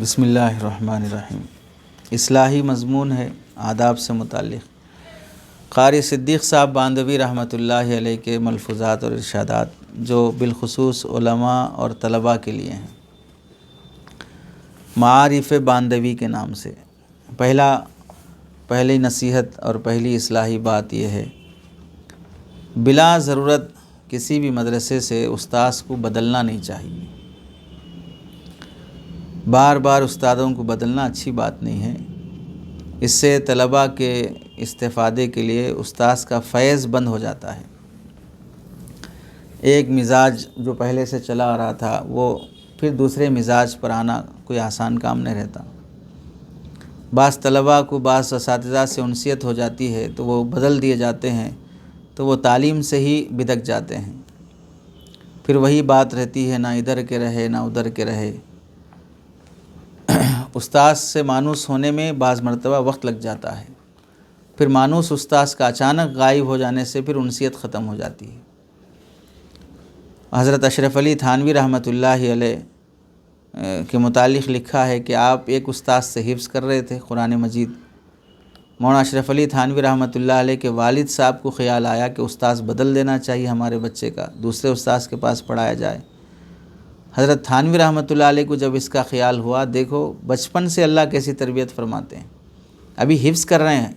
بسم اللہ الرحمن الرحیم۔ اصلاحی مضمون ہے آداب سے متعلق۔ قاری صدیق صاحب باندھوی رحمۃ اللہ علیہ کے ملفوظات اور ارشادات جو بالخصوص علماء اور طلباء کے لیے ہیں، معارف باندھوی کے نام سے۔ پہلی نصیحت اور پہلی اصلاحی بات یہ ہے، بلا ضرورت کسی بھی مدرسے سے استاذ کو بدلنا نہیں چاہیے۔ بار بار استادوں کو بدلنا اچھی بات نہیں ہے، اس سے طلباء کے استفادے کے لیے استاذ کا فیض بند ہو جاتا ہے۔ ایک مزاج جو پہلے سے چلا آ رہا تھا وہ پھر دوسرے مزاج پر آنا کوئی آسان کام نہیں رہتا۔ بعض طلباء کو بعض اساتذہ سے انسیت ہو جاتی ہے تو وہ بدل دیے جاتے ہیں، تو وہ تعلیم سے ہی بدک جاتے ہیں۔ پھر وہی بات رہتی ہے، نہ ادھر کے رہے نہ ادھر کے رہے۔ استاذ سے مانوس ہونے میں بعض مرتبہ وقت لگ جاتا ہے، پھر مانوس استاذ کا اچانک غائب ہو جانے سے پھر انسیت ختم ہو جاتی ہے۔ حضرت اشرف علی تھانوی رحمۃ اللہ علیہ کے متعلق لکھا ہے کہ آپ ایک استاذ سے حفظ کر رہے تھے قرآن مجید۔ مولانا اشرف علی تھانوی رحمۃ اللہ علیہ کے والد صاحب کو خیال آیا کہ استاذ بدل دینا چاہیے ہمارے بچے کا، دوسرے استاذ کے پاس پڑھایا جائے۔ حضرت تھانوی رحمۃ اللہ علیہ کو جب اس کا خیال ہوا، دیکھو بچپن سے اللہ کیسی تربیت فرماتے ہیں، ابھی حفظ کر رہے ہیں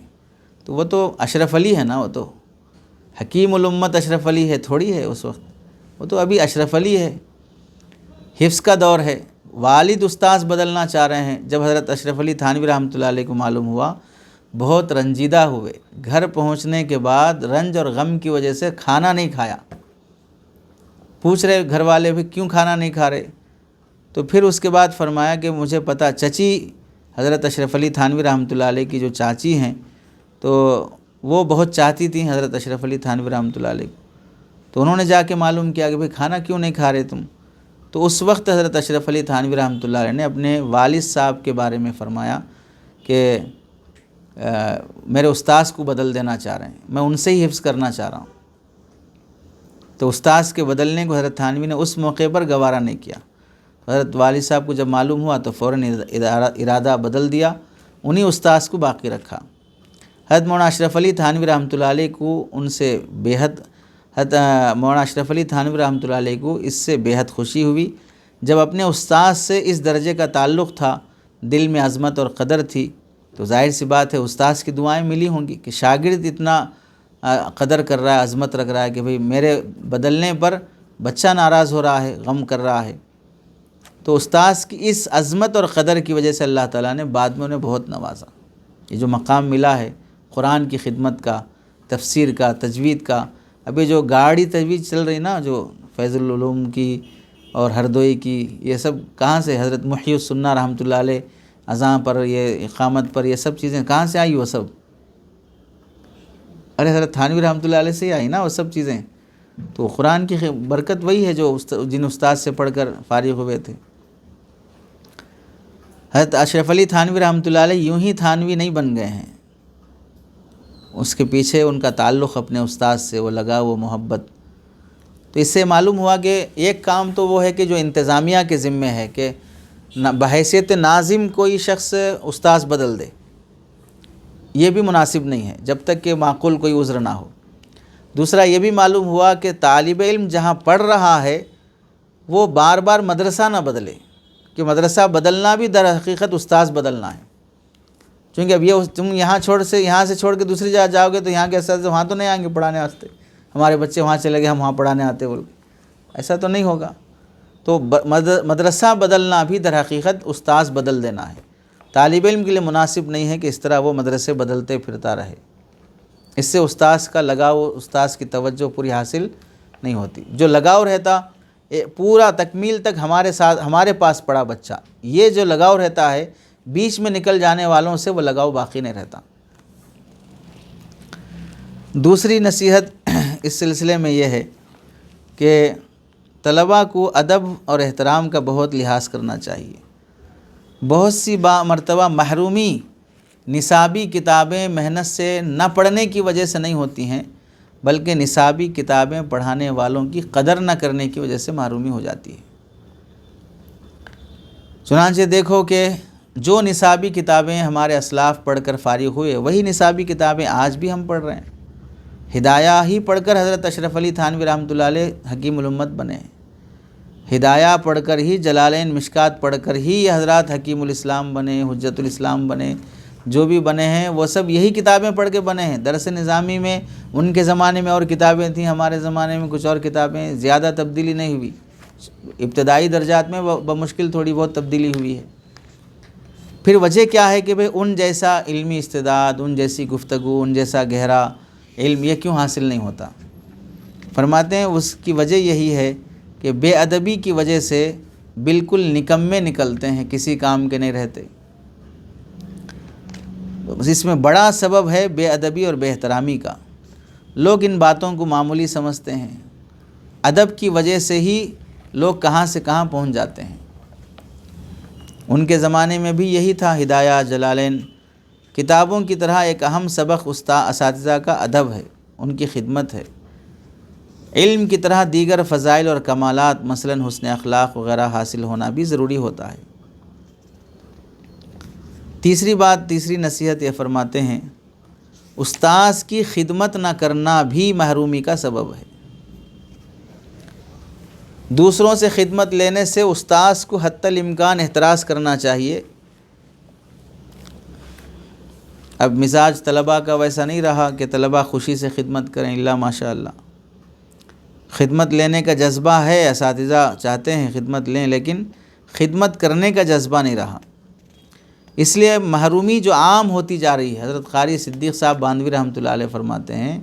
تو وہ تو اشرف علی ہے نا، وہ تو حکیم الامت اشرف علی ہے تھوڑی ہے اس وقت، وہ تو ابھی اشرف علی ہے، حفظ کا دور ہے۔ والد استاذ بدلنا چاہ رہے ہیں۔ جب حضرت اشرف علی تھانوی رحمۃ اللہ علیہ کو معلوم ہوا، بہت رنجیدہ ہوئے۔ گھر پہنچنے کے بعد رنج اور غم کی وجہ سے کھانا نہیں کھایا۔ پوچھ رہے گھر والے بھی کیوں کھانا نہیں کھا رہے؟ تو پھر اس کے بعد فرمایا کہ مجھے پتہ، چچی حضرت اشرف علی تھانوی رحمۃ اللہ علیہ کی جو چاچی ہیں تو وہ بہت چاہتی تھیں حضرت اشرف علی تھانوی رحمۃ اللہ علیہ کو، تو انہوں نے جا کے معلوم کیا کہ بھئی کھانا کیوں نہیں کھا رہے تم؟ تو اس وقت حضرت اشرف علی تھانوی رحمۃ اللہ علیہ نے اپنے والد صاحب کے بارے میں فرمایا کہ میرے استاذ کو بدل دینا چاہ رہے ہیں، میں ان سے ہی حفظ کرنا چاہ رہا ہوں۔ تو استاذ کے بدلنے کو حضرت تھانوی نے اس موقع پر گوارا نہیں کیا۔ حضرت والد صاحب کو جب معلوم ہوا تو فوراً ارادہ بدل دیا، انہی استاذ کو باقی رکھا۔ حضرت مولانا اشرف علی تھانوی رحمۃ اللہ علیہ کو ان سے حضرت مولانا اشرف علی تھانوی رحمۃ اللہ علیہ کو اس سے بے حد خوشی ہوئی۔ جب اپنے استاذ سے اس درجے کا تعلق تھا، دل میں عظمت اور قدر تھی، تو ظاہر سی بات ہے استاذ کی دعائیں ملی ہوں گی کہ شاگرد اتنا قدر کر رہا ہے، عظمت رکھ رہا ہے کہ بھئی میرے بدلنے پر بچہ ناراض ہو رہا ہے، غم کر رہا ہے۔ تو استاذ کی اس عظمت اور قدر کی وجہ سے اللہ تعالیٰ نے بعد میں انہیں بہت نوازا۔ یہ جو مقام ملا ہے قرآن کی خدمت کا، تفسیر کا، تجوید کا، ابھی جو گاڑی تجوید چل رہی نا، جو فیض العلوم کی اور ہردوئی کی، یہ سب کہاں سے؟ حضرت محی السنہ رحمۃ اللہ علیہ اذان پر، یہ اقامت پر، یہ سب چیزیں کہاں سے آئی؟ وہ سب حضرت تھانوی رحمۃ اللہ علیہ سے ہی آئی نا وہ سب چیزیں۔ تو قرآن کی برکت وہی ہے جو جن استاد سے پڑھ کر فارغ ہوئے تھے۔ حضرت اشرف علی تھانوی رحمۃ اللہ علیہ یوں ہی تھانوی نہیں بن گئے ہیں، اس کے پیچھے ان کا تعلق اپنے استاد سے، وہ لگا وہ محبت۔ تو اس سے معلوم ہوا کہ ایک کام تو وہ ہے کہ جو انتظامیہ کے ذمے ہے کہ بحیثیت ناظم کوئی شخص استاذ بدل دے، یہ بھی مناسب نہیں ہے جب تک کہ معقول کوئی عذر نہ ہو۔ دوسرا یہ بھی معلوم ہوا کہ طالب علم جہاں پڑھ رہا ہے وہ بار بار مدرسہ نہ بدلے، کہ مدرسہ بدلنا بھی در حقیقت استاذ بدلنا ہے۔ چونکہ اب یہ تم یہاں سے چھوڑ کے دوسری جگہ جاؤ گے تو یہاں کے اساتذہ وہاں تو نہیں آئیں گے پڑھانے واسطے، ہمارے بچے وہاں چلے گئے ہم وہاں پڑھانے آتے بول کے، ایسا تو نہیں ہوگا۔ تو مدرسہ بدلنا بھی در حقیقت استاذ بدل دینا ہے۔ طالب علم کے لیے مناسب نہیں ہے کہ اس طرح وہ مدرسے بدلتے پھرتا رہے، اس سے استاذ کا لگاؤ، استاذ کی توجہ پوری حاصل نہیں ہوتی۔ جو لگاؤ رہتا پورا تکمیل تک ہمارے پاس پڑا بچہ، یہ جو لگاؤ رہتا ہے، بیچ میں نکل جانے والوں سے وہ لگاؤ باقی نہیں رہتا۔ دوسری نصیحت اس سلسلے میں یہ ہے کہ طلباء کو ادب اور احترام کا بہت لحاظ کرنا چاہیے۔ بہت سی مرتبہ محرومی نصابی کتابیں محنت سے نہ پڑھنے کی وجہ سے نہیں ہوتی ہیں، بلکہ نصابی کتابیں پڑھانے والوں کی قدر نہ کرنے کی وجہ سے محرومی ہو جاتی ہے۔ چنانچہ دیکھو کہ جو نصابی کتابیں ہمارے اسلاف پڑھ کر فارغ ہوئے وہی نصابی کتابیں آج بھی ہم پڑھ رہے ہیں۔ ہدایہ ہی پڑھ کر حضرت اشرف علی تھانوی رحمۃ اللہ علیہ حکیم الامت بنے، ہدایہ پڑھ کر ہی جلالین مشکات پڑھ کر ہی یہ حضرات حکیم الاسلام بنے، حجت الاسلام بنے، جو بھی بنے ہیں وہ سب یہی کتابیں پڑھ کے بنے ہیں۔ درس نظامی میں ان کے زمانے میں اور کتابیں تھیں، ہمارے زمانے میں کچھ اور کتابیں، زیادہ تبدیلی نہیں ہوئی، ابتدائی درجات میں بمشکل تھوڑی بہت تبدیلی ہوئی ہے۔ پھر وجہ کیا ہے کہ بھئی ان جیسا علمی استعداد، ان جیسی گفتگو، ان جیسا گہرا علم یہ کیوں حاصل نہیں ہوتا؟ فرماتے ہیں اس کی وجہ یہی ہے کہ بے ادبی کی وجہ سے بالکل نکمے نکلتے ہیں، کسی کام کے نہیں رہتے۔ اس میں بڑا سبب ہے بے ادبی اور بے احترامی کا۔ لوگ ان باتوں کو معمولی سمجھتے ہیں، ادب کی وجہ سے ہی لوگ کہاں سے کہاں پہنچ جاتے ہیں۔ ان کے زمانے میں بھی یہی تھا۔ ہدایہ، جلالین کتابوں کی طرح ایک اہم سبق اساتذہ کا ادب ہے، ان کی خدمت ہے۔ علم کی طرح دیگر فضائل اور کمالات مثلاً حسن اخلاق وغیرہ حاصل ہونا بھی ضروری ہوتا ہے۔ تیسری نصیحت یہ فرماتے ہیں، استاذ کی خدمت نہ کرنا بھی محرومی کا سبب ہے۔ دوسروں سے خدمت لینے سے استاذ کو حتی الامکان احتراز کرنا چاہیے۔ اب مزاج طلباء کا ویسا نہیں رہا کہ طلباء خوشی سے خدمت کریں، اللہ ماشاء اللہ خدمت لینے کا جذبہ ہے، اساتذہ چاہتے ہیں خدمت لیں، لیکن خدمت کرنے کا جذبہ نہیں رہا۔ اس لیے محرومی جو عام ہوتی جا رہی ہے، حضرت قاری صدیق صاحب باندھوی رحمۃ اللہ علیہ فرماتے ہیں،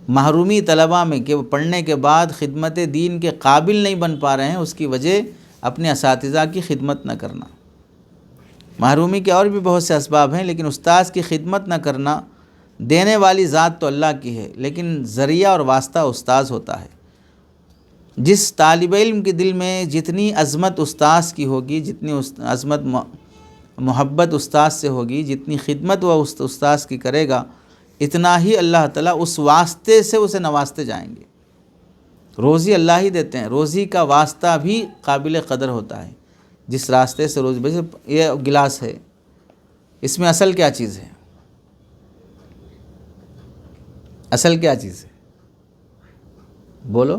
محرومی طلباء میں کہ وہ پڑھنے کے بعد خدمت دین کے قابل نہیں بن پا رہے ہیں، اس کی وجہ اپنے اساتذہ کی خدمت نہ کرنا۔ محرومی کے اور بھی بہت سے اسباب ہیں، لیکن استاذ کی خدمت نہ کرنا، دینے والی ذات تو اللہ کی ہے، لیکن ذریعہ اور واسطہ استاذ ہوتا ہے۔ جس طالب علم کے دل میں جتنی عظمت استاذ کی ہوگی، جتنی عظمت محبت استاذ سے ہوگی، جتنی خدمت وہ استاذ کی کرے گا، اتنا ہی اللہ تعالیٰ اس واسطے سے اسے نوازتے جائیں گے۔ روزی اللہ ہی دیتے ہیں، روزی کا واسطہ بھی قابل قدر ہوتا ہے۔ جس راستے سے روزی، یہ گلاس ہے، اس میں اصل کیا چیز ہے؟ اصل کیا چیز ہے؟ بولو۔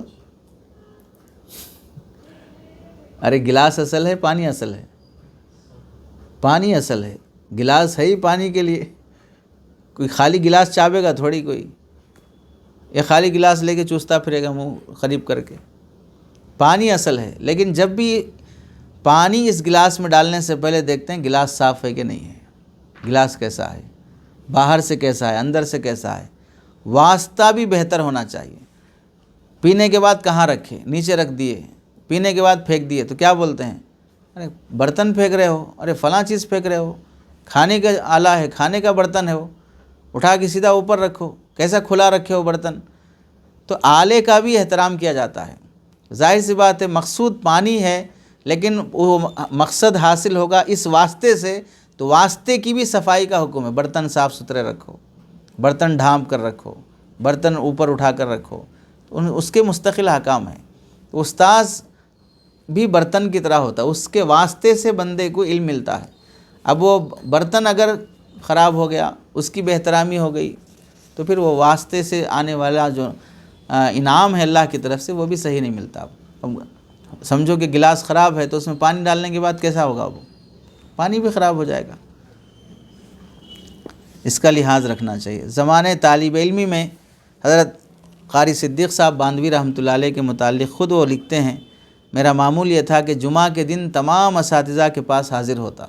ارے گلاس اصل ہے، پانی اصل ہے؟ پانی اصل ہے، گلاس ہے ہی پانی کے لیے۔ کوئی خالی گلاس چاہے گا تھوڑی کوئی، یہ خالی گلاس لے کے چوستا پھرے گا منہ قریب کر کے۔ پانی اصل ہے، لیکن جب بھی پانی اس گلاس میں ڈالنے سے پہلے دیکھتے ہیں گلاس صاف ہے کہ نہیں ہے، گلاس کیسا ہے، باہر سے کیسا ہے، اندر سے کیسا ہے۔ واسطہ بھی بہتر ہونا چاہیے۔ پینے کے بعد کہاں رکھے؟ نیچے رکھ دیے، پینے کے بعد پھینک دیے تو کیا بولتے ہیں؟ ارے برتن پھینک رہے ہو، ارے فلاں چیز پھینک رہے ہو، کھانے کا آلہ ہے، کھانے کا برتن ہے، وہ اٹھا کے سیدھا اوپر رکھو، کیسا کھلا رکھے ہو برتن۔ تو آلے کا بھی احترام کیا جاتا ہے۔ ظاہر سی بات ہے مقصود پانی ہے، لیکن وہ مقصد حاصل ہوگا اس واسطے سے، تو واسطے کی بھی صفائی کا حکم ہے۔ برتن صاف ستھرے رکھو، برتن ڈھانپ کر رکھو، برتن اوپر اٹھا کر رکھو، اس کے مستقل احکام ہیں۔ تو استاذ بھی برتن کی طرح ہوتا ہے، اس کے واسطے سے بندے کو علم ملتا ہے۔ اب وہ برتن اگر خراب ہو گیا، اس کی بے احترامی ہو گئی، تو پھر وہ واسطے سے آنے والا جو انعام ہے اللہ کی طرف سے وہ بھی صحیح نہیں ملتا۔ اب سمجھو کہ گلاس خراب ہے تو اس میں پانی ڈالنے کے بعد کیسا ہوگا؟ وہ پانی بھی خراب ہو جائے گا۔ اس کا لحاظ رکھنا چاہیے۔ زمانے طالب علمی میں حضرت قاری صدیق صاحب باندھوی رحمۃ اللہ علیہ کے متعلق خود وہ لکھتے ہیں، میرا معمول یہ تھا کہ جمعہ کے دن تمام اساتذہ کے پاس حاضر ہوتا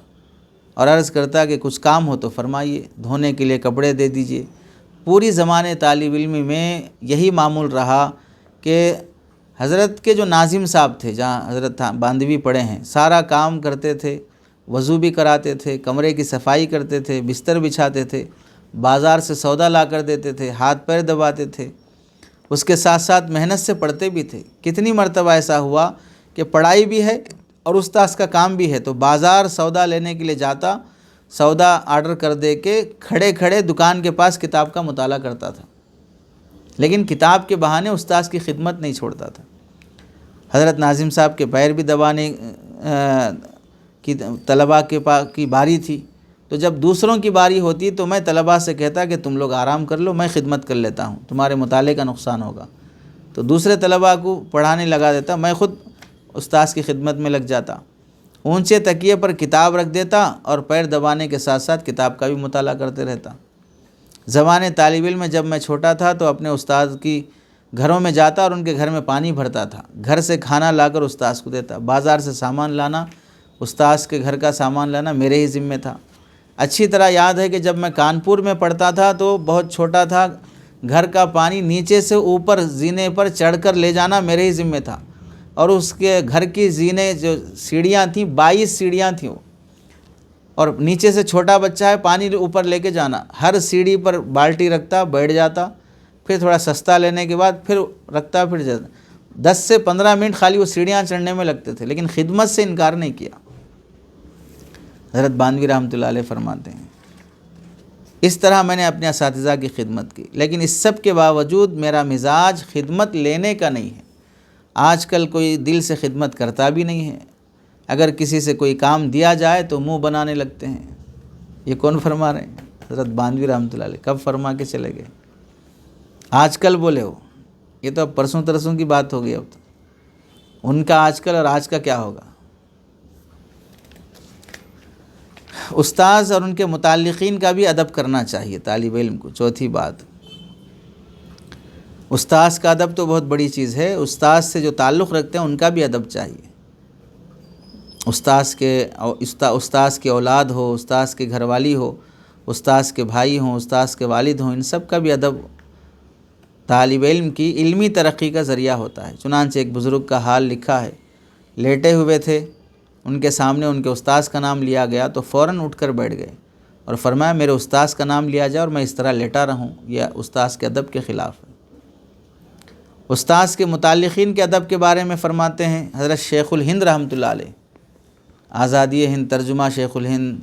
اور عرض کرتا کہ کچھ کام ہو تو فرمائیے، دھونے کے لیے کپڑے دے دیجئے۔ پوری زمانے طالب علمی میں یہی معمول رہا کہ حضرت کے جو ناظم صاحب تھے، جہاں حضرت باندھوی پڑھے ہیں، سارا کام کرتے تھے، وضو بھی کراتے تھے، کمرے کی صفائی کرتے تھے، بستر بچھاتے تھے، بازار سے سودا لا کر دیتے تھے، ہاتھ پیر دباتے تھے، اس کے ساتھ ساتھ محنت سے پڑھتے بھی تھے۔ کتنی مرتبہ ایسا ہوا کہ پڑھائی بھی ہے اور استاذ کا کام بھی ہے، تو بازار سودا لینے کے لیے جاتا، سودا آرڈر کر دے کے کھڑے کھڑے دکان کے پاس کتاب کا مطالعہ کرتا تھا، لیکن کتاب کے بہانے استاذ کی خدمت نہیں چھوڑتا تھا۔ حضرت ناظم صاحب کے پیر بھی دبانے کہ طلباء کی باری تھی، تو جب دوسروں کی باری ہوتی تو میں طلباء سے کہتا کہ تم لوگ آرام کر لو، میں خدمت کر لیتا ہوں، تمہارے مطالعے کا نقصان ہوگا، تو دوسرے طلباء کو پڑھانے لگا دیتا، میں خود استاذ کی خدمت میں لگ جاتا، اونچے تکیے پر کتاب رکھ دیتا اور پیر دبانے کے ساتھ ساتھ کتاب کا بھی مطالعہ کرتے رہتا۔ زمانے طالب علم میں جب میں چھوٹا تھا تو اپنے استاذ کی گھروں میں جاتا اور ان کے گھر میں پانی بھرتا تھا، گھر سے کھانا لا کر استاذ کو دیتا، بازار سے سامان لانا، استاذ کے گھر کا سامان لانا میرے ہی ذمہ تھا۔ اچھی طرح یاد ہے کہ جب میں کانپور میں پڑھتا تھا تو بہت چھوٹا تھا، گھر کا پانی نیچے سے اوپر زینے پر چڑھ کر لے جانا میرے ہی ذمہ تھا، اور اس کے گھر کی زینے جو سیڑھیاں تھیں 22 سیڑھیاں تھیں وہ، اور نیچے سے چھوٹا بچہ ہے، پانی اوپر لے کے جانا، ہر سیڑھی پر بالٹی رکھتا، بیٹھ جاتا، پھر تھوڑا سستا لینے کے بعد پھر رکھتا، پھر جاتا، 10 سے 15 منٹ خالی وہ سیڑھیاں چڑھنے میں لگتے تھے، لیکن خدمت سے انکار نہیں کیا۔ حضرت بانوی رحمۃ اللہ علیہ فرماتے ہیں اس طرح میں نے اپنے اساتذہ کی خدمت کی، لیکن اس سب کے باوجود میرا مزاج خدمت لینے کا نہیں ہے۔ آج کل کوئی دل سے خدمت کرتا بھی نہیں ہے، اگر کسی سے کوئی کام دیا جائے تو منہ بنانے لگتے ہیں۔ یہ کون فرما رہے ہیں؟ حضرت بانوی رحمۃ اللہ علیہ کب فرما کے چلے گئے؟ آج کل بولے ہو، یہ تو اب پرسوں ترسوں کی بات ہو گئی، اب تو ان کا آج کل اور آج کا کیا ہوگا۔ استاذ اور ان کے متعلقین کا بھی ادب کرنا چاہیے طالب علم کو۔ چوتھی بات، استاذ کا ادب تو بہت بڑی چیز ہے، استاذ سے جو تعلق رکھتے ہیں ان کا بھی ادب چاہیے۔ استاذ کی اولاد ہو، استاذ کے گھر والی ہو، استاذ کے بھائی ہوں، استاذ کے والد ہوں، ان سب کا بھی ادب طالب علم کی علمی ترقی کا ذریعہ ہوتا ہے۔ چنانچہ ایک بزرگ کا حال لکھا ہے، لیٹے ہوئے تھے، ان کے سامنے ان کے استاذ کا نام لیا گیا تو فوراً اٹھ کر بیٹھ گئے اور فرمایا میرے استاذ کا نام لیا جائے اور میں اس طرح لیٹا رہوں، یہ استاذ کے ادب کے خلاف ہے۔ استاذ کے متعلقین کے ادب کے بارے میں فرماتے ہیں حضرت شیخ الہند رحمۃ اللہ علیہ، آزادی ہند ترجمہ شیخ الہند،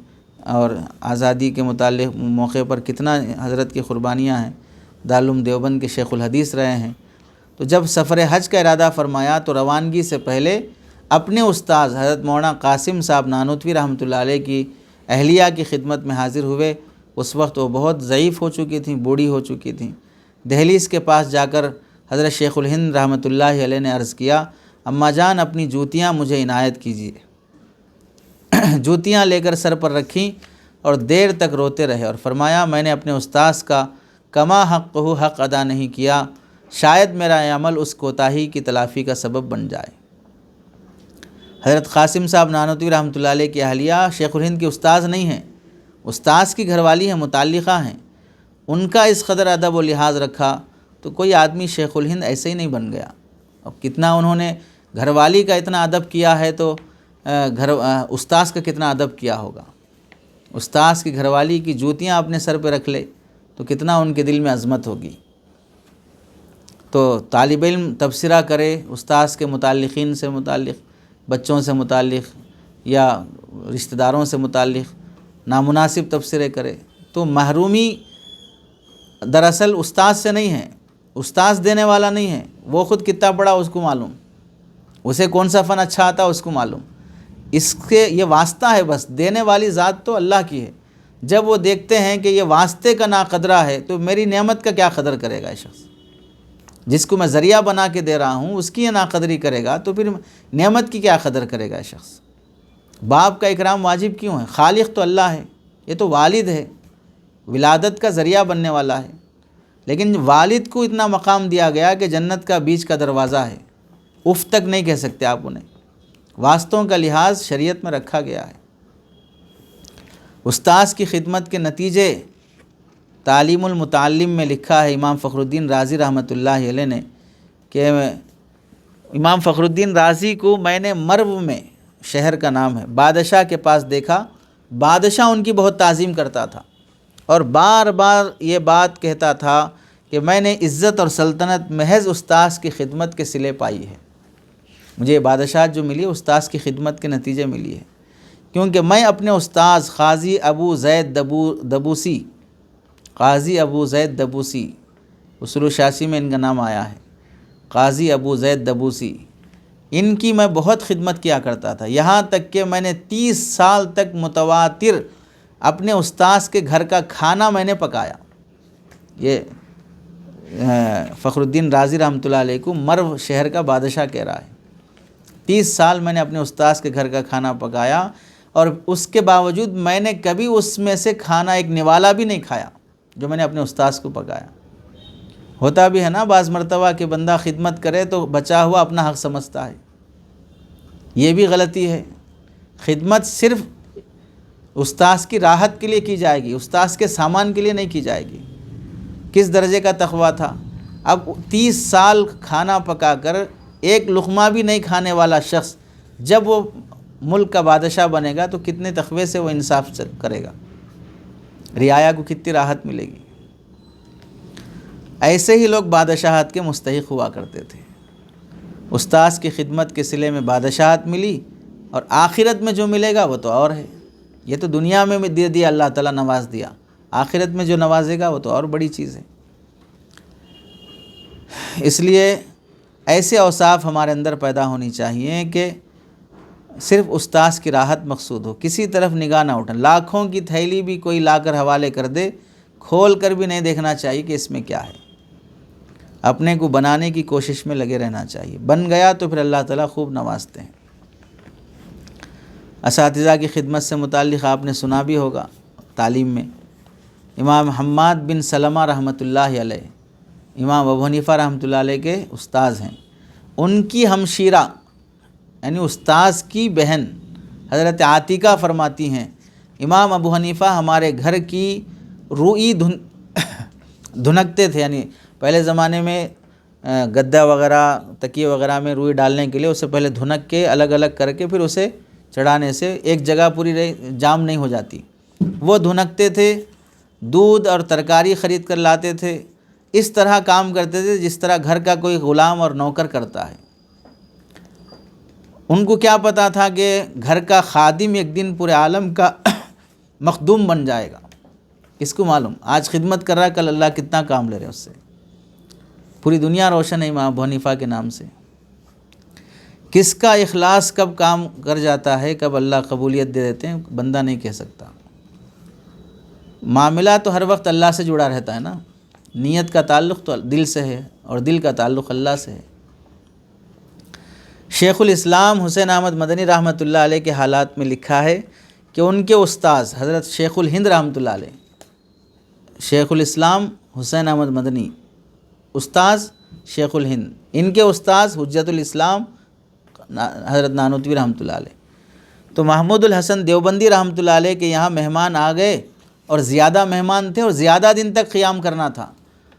اور آزادی کے متعلق موقع پر کتنا حضرت کی قربانیاں ہیں، دارالعلوم دیوبند کے شیخ الحدیث رہے ہیں۔ تو جب سفر حج کا ارادہ فرمایا تو روانگی سے پہلے اپنے استاذ حضرت مولانا قاسم صاحب نانوتوی رحمۃ اللہ علیہ کی اہلیہ کی خدمت میں حاضر ہوئے۔ اس وقت وہ بہت ضعیف ہو چکی تھیں، بوڑھی ہو چکی تھیں۔ دہلیز کے پاس جا کر حضرت شیخ الہند رحمۃ اللہ علیہ نے عرض کیا، اماں جان اپنی جوتیاں مجھے عنایت کیجیے۔ جوتیاں لے کر سر پر رکھیں اور دیر تک روتے رہے اور فرمایا میں نے اپنے استاذ کا کما حق حق ادا نہیں کیا، شاید میرا یہ عمل اس کوتاہی کی تلافی کا سبب بن جائے۔ حضرت قاسم صاحب نانوتوی رحمۃ اللہ علیہ کی اہلیہ شیخ الہند کی استاذ نہیں ہیں، استاذ کی گھر والی ہیں، متعلقہ ہیں، ان کا اس قدر ادب و لحاظ رکھا تو کوئی آدمی شیخ الہند ایسے ہی نہیں بن گیا۔ اب کتنا انہوں نے گھر والی کا اتنا ادب کیا ہے تو استاذ کا کتنا ادب کیا ہوگا۔ استاذ کی گھر والی کی جوتیاں اپنے سر پہ رکھ لے تو کتنا ان کے دل میں عظمت ہوگی۔ تو طالب علم تبصرہ کرے استاذ کے متعلقین سے متعلق، بچوں سے متعلق یا رشتہ داروں سے متعلق نامناسب تبصرے کرے تو محرومی دراصل استاذ سے نہیں ہے، استاذ دینے والا نہیں ہے، وہ خود کتنا پڑھا اس کو معلوم، اسے کون سا فن اچھا آتا اس کو معلوم، اس کے یہ واسطہ ہے، بس دینے والی ذات تو اللہ کی ہے۔ جب وہ دیکھتے ہیں کہ یہ واسطے کا ناقدرہ ہے تو میری نعمت کا کیا قدر کرے گا یہ شخص، جس کو میں ذریعہ بنا کے دے رہا ہوں اس کی یہ ناقدری کرے گا تو پھر نعمت کی کیا قدر کرے گا یہ شخص۔ باپ کا اکرام واجب کیوں ہے؟ خالق تو اللہ ہے، یہ تو والد ہے، ولادت کا ذریعہ بننے والا ہے، لیکن والد کو اتنا مقام دیا گیا کہ جنت کا بیچ کا دروازہ ہے، اف تک نہیں کہہ سکتے آپ انہیں، واسطوں کا لحاظ شریعت میں رکھا گیا ہے۔ استاذ کی خدمت کے نتیجے تعلیم المتعلم میں لکھا ہے امام فخر الدین رازی رحمۃ اللہ علیہ نے کہ امام فخر الدین رازی کو میں نے مرو میں، شہر کا نام ہے، بادشاہ کے پاس دیکھا، بادشاہ ان کی بہت تعظیم کرتا تھا اور بار بار یہ بات کہتا تھا کہ میں نے عزت اور سلطنت محض استاذ کی خدمت کے صلے پائی ہے، مجھے بادشاہت جو ملی استاذ کی خدمت کے نتیجے ملی ہے، کیونکہ میں اپنے استاذ قاضی ابو زید دبوسی، قاضی ابو زید دبوسی، اصول شاسی میں ان کا نام آیا ہے، قاضی ابو زید دبوسی، ان کی میں بہت خدمت کیا کرتا تھا، یہاں تک کہ میں نے 30 سال تک متواتر اپنے استاذ کے گھر کا کھانا میں نے پکایا۔ یہ فخر الدین رازی رحمۃ اللہ علیہ کو مرو شہر کا بادشاہ کہہ رہا ہے۔ 30 سال میں نے اپنے استاذ کے گھر کا کھانا پکایا، اور اس کے باوجود میں نے کبھی اس میں سے کھانا ایک نوالا بھی نہیں کھایا جو میں نے اپنے استاذ کو پکایا۔ ہوتا بھی ہے نا بعض مرتبہ کہ بندہ خدمت کرے تو بچا ہوا اپنا حق سمجھتا ہے، یہ بھی غلطی ہے۔ خدمت صرف استاذ کی راحت کے لیے کی جائے گی، استاذ کے سامان کے لیے نہیں کی جائے گی۔ کس درجے کا تقویٰ تھا! اب 30 سال کھانا پکا کر ایک لقمہ بھی نہیں کھانے والا شخص جب وہ ملک کا بادشاہ بنے گا تو کتنے تقوی سے وہ انصاف کرے گا، رعایا کو کتنی راحت ملے گی۔ ایسے ہی لوگ بادشاہت کے مستحق ہوا کرتے تھے۔ استاذ کی خدمت کے صلے میں بادشاہت ملی، اور آخرت میں جو ملے گا وہ تو اور ہے۔ یہ تو دنیا میں دے دیا، اللہ تعالیٰ نواز دیا، آخرت میں جو نوازے گا وہ تو اور بڑی چیز ہے۔ اس لیے ایسے اوصاف ہمارے اندر پیدا ہونی چاہیے کہ صرف استاذ کی راحت مقصود ہو، کسی طرف نگاہ نہ اٹھیں۔ لاکھوں کی تھیلی بھی کوئی لا کر حوالے کر دے، کھول کر بھی نہیں دیکھنا چاہیے کہ اس میں کیا ہے۔ اپنے کو بنانے کی کوشش میں لگے رہنا چاہیے، بن گیا تو پھر اللہ تعالیٰ خوب نوازتے ہیں۔ اساتذہ کی خدمت سے متعلق آپ نے سنا بھی ہوگا تعلیم میں، امام حماد بن سلمہ رحمۃ اللہ علیہ، امام ابو حنیفہ رحمۃ اللہ علیہ کے استاذ ہیں، ان کی ہمشیرہ یعنی استاذ کی بہن حضرت عاتقہ فرماتی ہیں، امام ابو حنیفہ ہمارے گھر کی روئی دھنکتے تھے، یعنی پہلے زمانے میں گدا وغیرہ تکیے وغیرہ میں روئی ڈالنے کے لیے اسے پہلے دھنک کے الگ الگ کر کے پھر اسے چڑھانے سے ایک جگہ پوری جام نہیں ہو جاتی، وہ دھنکتے تھے، دودھ اور ترکاری خرید کر لاتے تھے، اس طرح کام کرتے تھے جس طرح گھر کا کوئی غلام اور نوکر کرتا ہے۔ ان کو کیا پتہ تھا کہ گھر کا خادم ایک دن پورے عالم کا مخدوم بن جائے گا، کس کو معلوم، آج خدمت کر رہا ہے، کل اللہ کتنا کام لے رہے اس سے، پوری دنیا روشن ہے امام ابو حنیفہ کے نام سے۔ کس کا اخلاص کب کام کر جاتا ہے، کب اللہ قبولیت دے دیتے ہیں، بندہ نہیں کہہ سکتا۔ معاملہ تو ہر وقت اللہ سے جڑا رہتا ہے نا، نیت کا تعلق تو دل سے ہے، اور دل کا تعلق اللہ سے ہے۔ شیخ الاسلام حسین احمد مدنی رحمۃ اللہ علیہ کے حالات میں لکھا ہے کہ ان کے استاذ حضرت شیخ الہند رحمۃ اللہ علیہ، شیخ الاسلام حسین احمد مدنی استاذ شیخ الہند، ان کے استاذ حجت الاسلام حضرت نانوتوی رحمۃ اللہ علیہ، تو محمود الحسن دیوبندی رحمۃ اللہ علیہ کے یہاں مہمان آ گئے، اور زیادہ مہمان تھے اور زیادہ دن تک قیام کرنا تھا،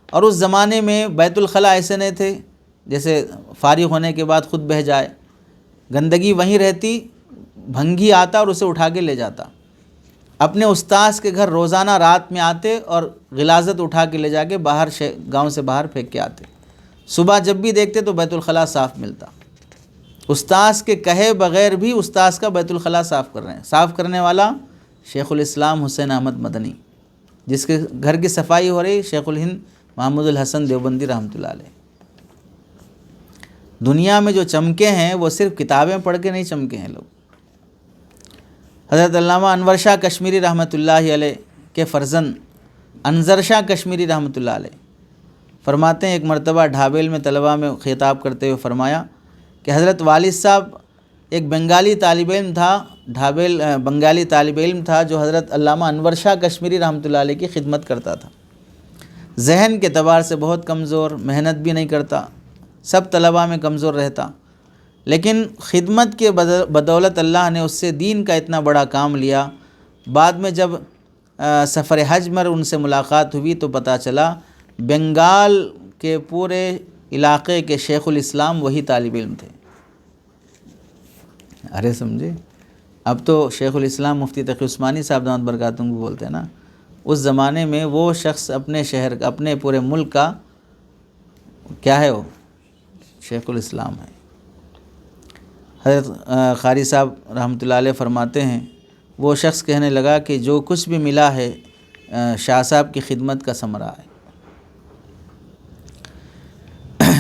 اور اس زمانے میں بیت الخلاء ایسے نہیں تھے جیسے فارغ ہونے کے بعد خود بہہ جائے، گندگی وہیں رہتی، بھنگی آتا اور اسے اٹھا کے لے جاتا۔ اپنے استاذ کے گھر روزانہ رات میں آتے اور غلاظت اٹھا کے لے جا کے باہر گاؤں سے باہر پھینک کے آتے، صبح جب بھی دیکھتے تو بیت الخلاء صاف ملتا۔ استاذ کے کہے بغیر بھی استاذ کا بیت الخلاء صاف کر رہے ہیں، صاف کرنے والا شیخ الاسلام حسین احمد مدنی، جس کے گھر کی صفائی ہو رہی شیخ الہند محمود الحسن دیوبندی رحمۃ اللہ علیہ۔ دنیا میں جو چمکے ہیں وہ صرف کتابیں پڑھ کے نہیں چمکے ہیں لوگ۔ حضرت علامہ انور شاہ کشمیری رحمۃ اللہ علیہ کے فرزند انظر شاہ کشمیری رحمۃ اللہ علیہ فرماتے ہیں، ایک مرتبہ ڈھابیل میں طلباء میں خطاب کرتے ہوئے فرمایا کہ حضرت والد صاحب ایک بنگالی طالب علم تھا، بنگالی طالب علم تھا جو حضرت علامہ انور شاہ کشمیری رحمۃ اللہ علیہ کی خدمت کرتا تھا، ذہن کے اعتبار سے بہت کمزور، محنت بھی نہیں کرتا، سب طلباء میں کمزور رہتا، لیکن خدمت کے بدولت اللہ نے اس سے دین کا اتنا بڑا کام لیا۔ بعد میں جب سفر حج میں ان سے ملاقات ہوئی تو پتہ چلا بنگال کے پورے علاقے کے شیخ الاسلام وہی طالب علم تھے۔ ارے سمجھے، اب تو شیخ الاسلام مفتی تقی عثمانی صاحب دامت برکاتہ کو بولتے ہیں نا، اس زمانے میں وہ شخص اپنے شہر کا، اپنے پورے ملک کا کیا ہے، وہ شیخ الاسلام ہے۔ حضرت قاری صاحب رحمۃ اللہ علیہ فرماتے ہیں، وہ شخص کہنے لگا کہ جو کچھ بھی ملا ہے شاہ صاحب کی خدمت کا ثمرہ ہے۔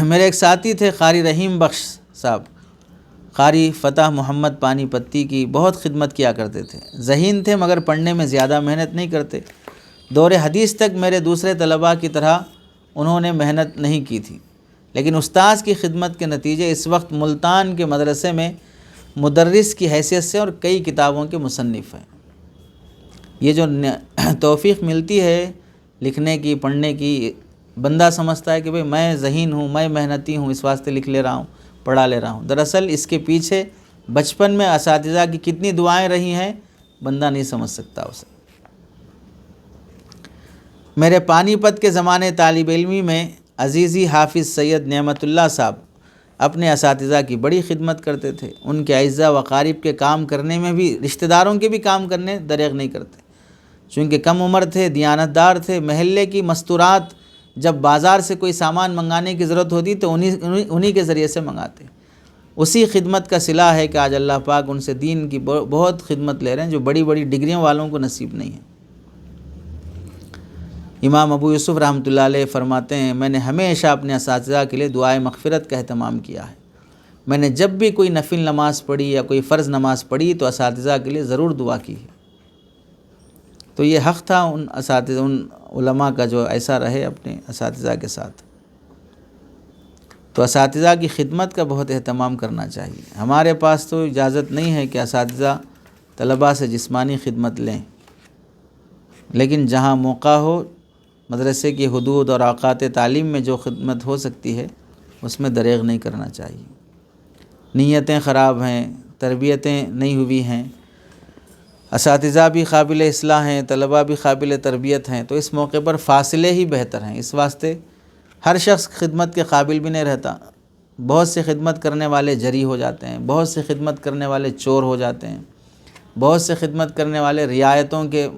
میرے ایک ساتھی تھے قاری رحیم بخش صاحب، قاری فتح محمد پانی پتی کی بہت خدمت کیا کرتے تھے، ذہین تھے مگر پڑھنے میں زیادہ محنت نہیں کرتے۔ دور حدیث تک میرے دوسرے طلباء کی طرح انہوں نے محنت نہیں کی تھی، لیکن استاذ کی خدمت کے نتیجے اس وقت ملتان کے مدرسے میں مدرس کی حیثیت سے اور کئی کتابوں کے مصنف ہیں۔ یہ جو توفیق ملتی ہے لکھنے کی، پڑھنے کی، بندہ سمجھتا ہے کہ بھئی میں ذہین ہوں، میں محنتی ہوں، اس واسطے لکھ لے رہا ہوں، پڑھا لے رہا ہوں۔ دراصل اس کے پیچھے بچپن میں اساتذہ کی کتنی دعائیں رہی ہیں بندہ نہیں سمجھ سکتا اسے۔ میرے پانی پت کے زمانے طالب علمی میں عزیزی حافظ سید نعمت اللہ صاحب اپنے اساتذہ کی بڑی خدمت کرتے تھے۔ ان کے اعزا و اقارب کے کام کرنے میں بھی، رشتہ داروں کے بھی کام کرنے دریغ نہیں کرتے، چونکہ کم عمر تھے، دیانت دار تھے۔ محلے کی مستورات جب بازار سے کوئی سامان منگانے کی ضرورت ہوتی تو انہی کے ذریعے سے منگاتے۔ اسی خدمت کا صلہ ہے کہ آج اللہ پاک ان سے دین کی بہت خدمت لے رہے ہیں جو بڑی بڑی ڈگریوں والوں کو نصیب نہیں ہے۔ امام ابو یوسف رحمۃ اللہ علیہ فرماتے ہیں، میں نے ہمیشہ اپنے اساتذہ کے لیے دعائے مغفرت کا اہتمام کیا ہے۔ میں نے جب بھی کوئی نفل نماز پڑھی یا کوئی فرض نماز پڑھی تو اساتذہ کے لیے ضرور دعا کی ہے۔ تو یہ حق تھا ان اساتذہ، ان علماء کا جو ایسا رہے اپنے اساتذہ کے ساتھ۔ تو اساتذہ کی خدمت کا بہت اہتمام کرنا چاہیے۔ ہمارے پاس تو اجازت نہیں ہے کہ اساتذہ طلباء سے جسمانی خدمت لیں، لیکن جہاں موقع ہو مدرسے کی حدود اور اوقات تعلیم میں جو خدمت ہو سکتی ہے اس میں دریغ نہیں کرنا چاہیے۔ نیتیں خراب ہیں، تربیتیں نہیں ہوئی ہیں، اساتذہ بھی قابل اصلاح ہیں، طلباء بھی قابل تربیت ہیں، تو اس موقع پر فاصلے ہی بہتر ہیں۔ اس واسطے ہر شخص خدمت کے قابل بھی نہیں رہتا۔ بہت سے خدمت کرنے والے جری ہو جاتے ہیں، بہت سے خدمت کرنے والے چور ہو جاتے ہیں، بہت سے خدمت کرنے والے رعایتوں کے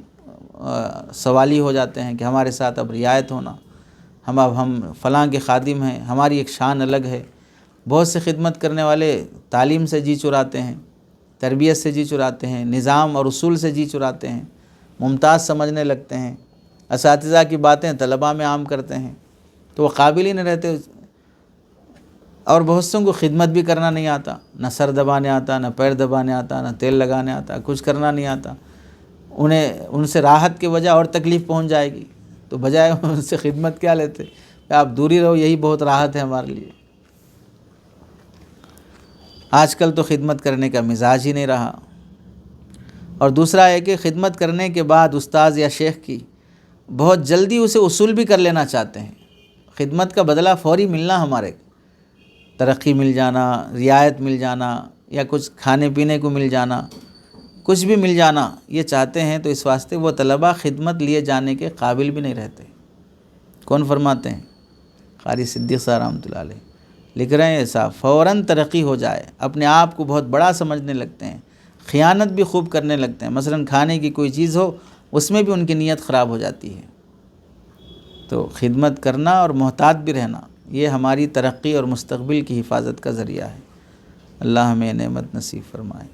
سوالی ہو جاتے ہیں کہ ہمارے ساتھ اب رعایت ہونا، ہم فلاں کے خادم ہیں، ہماری ایک شان الگ ہے۔ بہت سے خدمت کرنے والے تعلیم سے جی چراتے ہیں، تربیت سے جی چراتے ہیں، نظام اور اصول سے جی چراتے ہیں، ممتاز سمجھنے لگتے ہیں، اساتذہ کی باتیں طلباء میں عام کرتے ہیں، تو وہ قابل ہی نہیں رہتے۔ اور بہت سوں کو خدمت بھی کرنا نہیں آتا، نہ سر دبانے آتا، نہ پیر دبانے آتا، نہ تیل لگانے آتا، کچھ کرنا نہیں آتا۔ ان سے راحت کے وجہ اور تکلیف پہنچ جائے گی، تو بجائے ان سے خدمت کیا لیتے کہ آپ دوری رہو، یہی بہت راحت ہے ہمارے لیے۔ آج کل تو خدمت کرنے کا مزاج ہی نہیں رہا۔ اور دوسرا ہے کہ خدمت کرنے کے بعد استاذ یا شیخ کی بہت جلدی اسے وصول بھی کر لینا چاہتے ہیں۔ خدمت کا بدلہ فوری ملنا، ہمارے ترقی مل جانا، رعایت مل جانا، یا کچھ کھانے پینے کو مل جانا، کچھ بھی مل جانا یہ چاہتے ہیں، تو اس واسطے وہ طلباء خدمت لیے جانے کے قابل بھی نہیں رہتے۔ کون فرماتے ہیں؟ قاری صدیق صاحب رحمۃ اللہ علیہ لکھ رہے ہیں ایسا فوراً ترقی ہو جائے، اپنے آپ کو بہت بڑا سمجھنے لگتے ہیں، خیانت بھی خوب کرنے لگتے ہیں۔ مثلاً کھانے کی کوئی چیز ہو اس میں بھی ان کی نیت خراب ہو جاتی ہے۔ تو خدمت کرنا اور محتاط بھی رہنا یہ ہماری ترقی اور مستقبل کی حفاظت کا ذریعہ ہے۔ اللہ ہمیں نعمت نصیب فرمائے۔